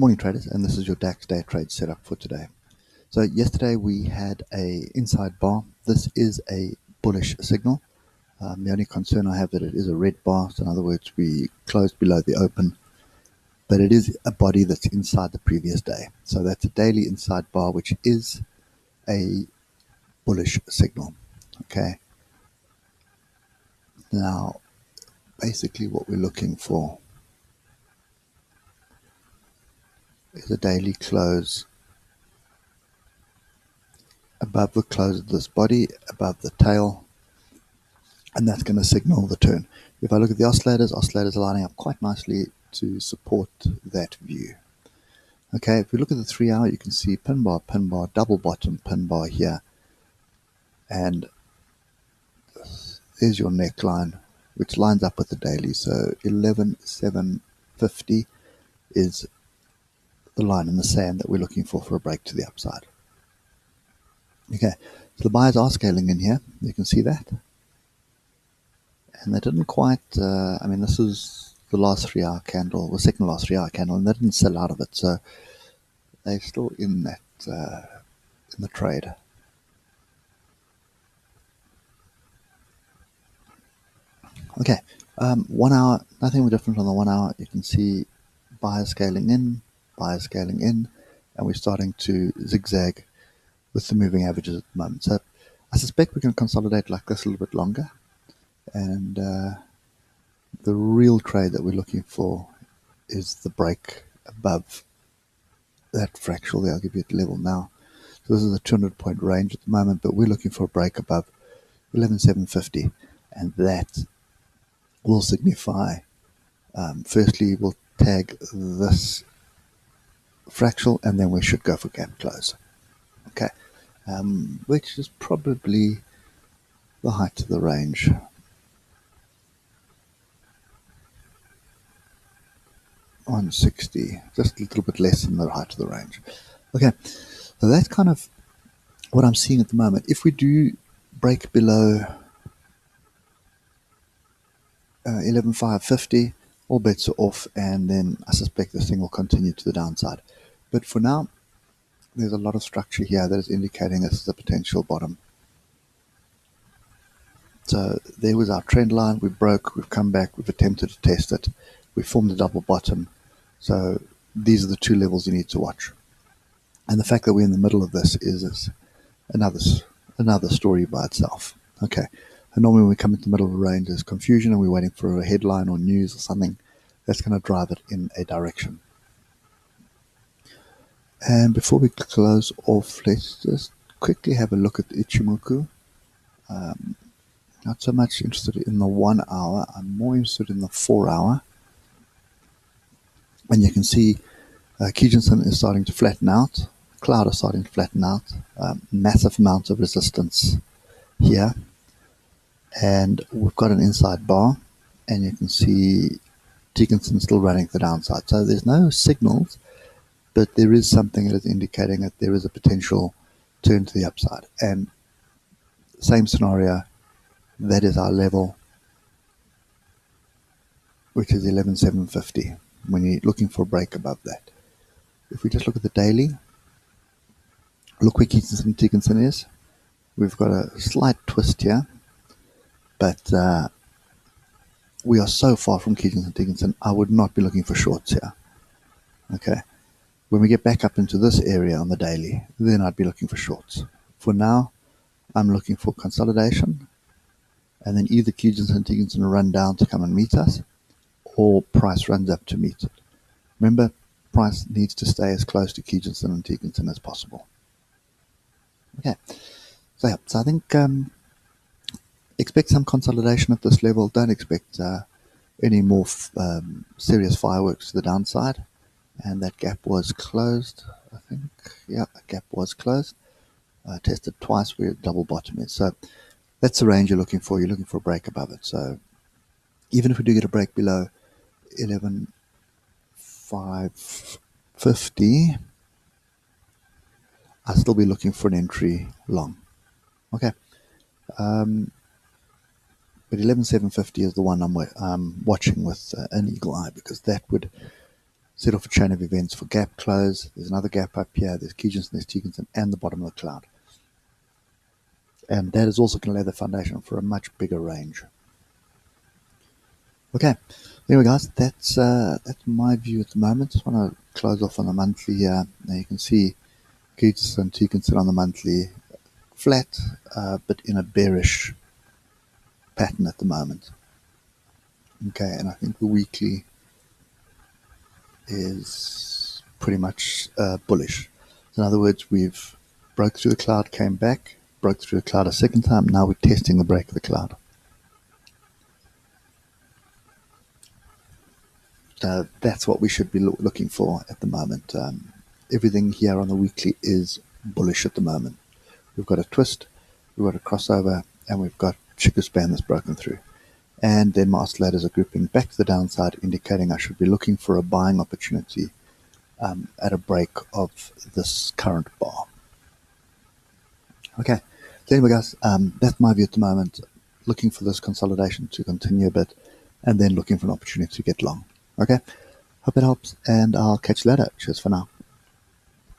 Morning traders, and this is your Dax day trade setup for today. So yesterday we had a inside bar. This is a bullish signal. The only concern I have that it is a red bar, so in other words we closed below the open, but it is a body that's inside the previous day. So that's a daily inside bar, which is a bullish signal. Okay. Now basically what we're looking for is a daily close above the close of this body, above the tail, and that's going to signal the turn. If I look at the oscillators are lining up quite nicely to support that view. Okay, if we look at the 3 hour, you can see pin bar, double bottom pin bar here, and there's your neckline, which lines up with the daily. So 11,750 is the line in the sand that we're looking for a break to the upside. Okay, so the buyers are scaling in here. You can see that. And they didn't quite, this is the last 3 hour candle, the second last 3 hour candle, and they didn't sell out of it. So they're still in that, in the trade. Okay, 1 hour, nothing different on the 1 hour. You can see buyers scaling in, and we're starting to zigzag with the moving averages at the moment. So I suspect we can consolidate like this a little bit longer. And the real trade that we're looking for is the break above that fractal there. I'll give you a level now. So this is a 200-point range at the moment, but we're looking for a break above 11,750, and that will signify, firstly, we'll tag this fractal, and then we should go for gap close. Okay, which is probably the height of the range. On 60, just a little bit less than the height of the range. Okay, so that's kind of what I'm seeing at the moment. If we do break below 11,550, all bets are off, and then I suspect this thing will continue to the downside. But for now, there's a lot of structure here that is indicating this is a potential bottom. So there was our trend line. We broke, we've come back, we've attempted to test it. We formed a double bottom. So these are the two levels you need to watch. And the fact that we're in the middle of this is another story by itself. Okay. And normally when we come into the middle of a range, there's confusion and we're waiting for a headline or news or something that's going to drive it in a direction. And before we close off, let's just quickly have a look at the ichimoku. Not so much interested in the 1 hour. I'm more interested in the 4 hour. And you can see Kijinson is starting to flatten out. Cloud is starting to flatten out. Massive amount of resistance here. And we've got an inside bar. And you can see Dickinson still running to the downside. So there's no signals, but there is something that is indicating that there is a potential turn to the upside. And same scenario, that is our level, which is 11,750. When you're looking for a break above that. If we just look at the daily, look where Dickinson is. We've got a slight twist here, but we are so far from Dickinson. I would not be looking for shorts here. Okay, when we get back up into this area on the daily, then I'd be looking for shorts. For now, I'm looking for consolidation, and then either Dickinson run down to come and meet us, or price runs up to meet it. Remember, price needs to stay as close to Kijinson and Dickinson as possible. Okay, so I think expect some consolidation at this level. Don't expect any more serious fireworks to the downside. And that gap was closed, I think. Yeah, a gap was closed. Tested twice where double bottom is. So that's the range you're looking for. You're looking for a break above it. So even if we do get a break below 11,550, I'll still be looking for an entry long. Okay. But 11,750 is the one I'm watching with an eagle eye, because that would set off a chain of events for gap close. There's another gap up here. There's Kijinson, there's Tekinson, and the bottom of the cloud. And that is also going to lay the foundation for a much bigger range. Okay, anyway guys, that's my view at the moment. Just want to close off on the monthly here. Now you can see Kijinson, Tekinson on the monthly flat, but in a bearish pattern at the moment. Okay, and I think the weekly is pretty much bullish. So in other words, we've broke through the cloud, came back, broke through the cloud a second time. Now we're testing the break of the cloud. That's what we should be looking for at the moment. Everything here on the weekly is bullish at the moment. We've got a twist, we've got a crossover, and we've got Chiku span that's broken through. And then my oscillators are grouping back to the downside, indicating I should be looking for a buying opportunity at a break of this current bar. Okay, so anyway guys, that's my view at the moment. Looking for this consolidation to continue a bit, and then looking for an opportunity to get long. Okay, hope it helps, and I'll catch you later. Cheers for now.